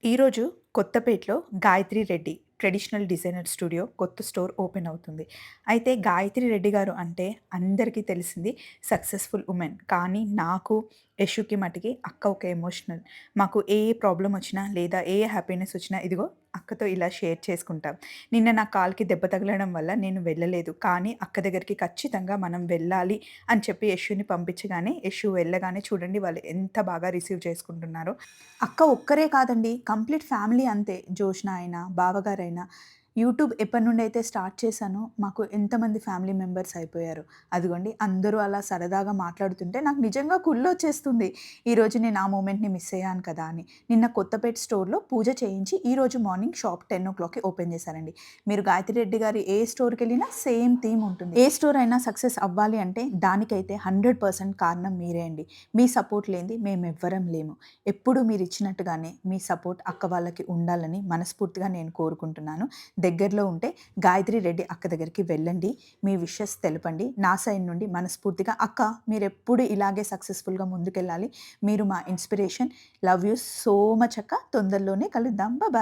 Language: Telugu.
ఈరోజు కొత్తపేటలో Gayatri Reddy traditional designer studio కొత్త స్టోర్ ఓపెన్ అవుతుంది. అయితే గాయత్రి రెడ్డి గారు అంటే అందరికీ తెలిసింది సక్సెస్‌ఫుల్ వుమెన్. కానీ నాకు, యష్‌కి మటికి అక్క ఒక ఎమోషనల్. మాకు ఏ ప్రాబ్లమ్ వచ్చినా లేదా ఏ హ్యాపీనెస్ వచ్చినా ఇదిగో అక్కతో ఇలా షేర్ చేసుకుంటాం. నిన్న నా కాలుకి దెబ్బ తగలడం వల్ల నేను వెళ్ళలేదు. కానీ అక్క దగ్గరికి ఖచ్చితంగా మనం వెళ్ళాలి అని చెప్పి యష్‌ని పంపించగానే యష్ వెళ్ళగానే చూడండి వాళ్ళు ఎంత బాగా రిసీవ్ చేసుకుంటున్నారో. అక్క ఒక్కరే కాదండి. కంప్లీట్ ఫ్యామిలీ అంతే. జోష్న అయినా, బావగారైనా యూట్యూబ్ ఎప్పటినుండైతే స్టార్ట్ చేశానో మాకు ఎంతమంది ఫ్యామిలీ మెంబర్స్ అయిపోయారో. అదిగోండి అందరూ అలా సరదాగా మాట్లాడుతుంటే నాకు నిజంగా కుళ్ళొచ్చేస్తుంది. ఈరోజు నేను ఆ మూమెంట్‌ని మిస్ అయ్యాను కదా అని. నిన్న కొత్తపేట స్టోర్‌లో పూజ చేయించి ఈరోజు మార్నింగ్ షాప్ 10:00కి ఓపెన్ చేశారండి. మీరు గాయత్రి రెడ్డి గారి ఏ స్టోర్‌కెళ్ళినా సేమ్ థీమ్ ఉంటుంది. ఏ స్టోర్ అయినా సక్సెస్ అవ్వాలి అంటే దానికైతే 100% కారణం మీరే అండి. మీ సపోర్ట్ లేనిది మేమెవ్వరం లేము. ఎప్పుడూ మీరిచ్చినట్టుగానే మీ సపోర్ట్ అక్క వాళ్ళకి ఉండాలని మనస్ఫూర్తిగా నేను కోరుకుంటున్నాను. దగ్గరలో ఉంటే గాయత్రి రెడ్డి అక్క దగ్గరికి వెళ్ళండి. మీ విషెస్ తెలపండి. నా సైడ్ నుండి మనస్ఫూర్తిగా అక్క మీరెప్పుడు ఇలాగే సక్సెస్‌ఫుల్‌గా ముందుకెళ్ళాలి. మీరు మా inspiration. Love you so much అక్క. తొందరలోనే కలుద్దాం. బాయ్.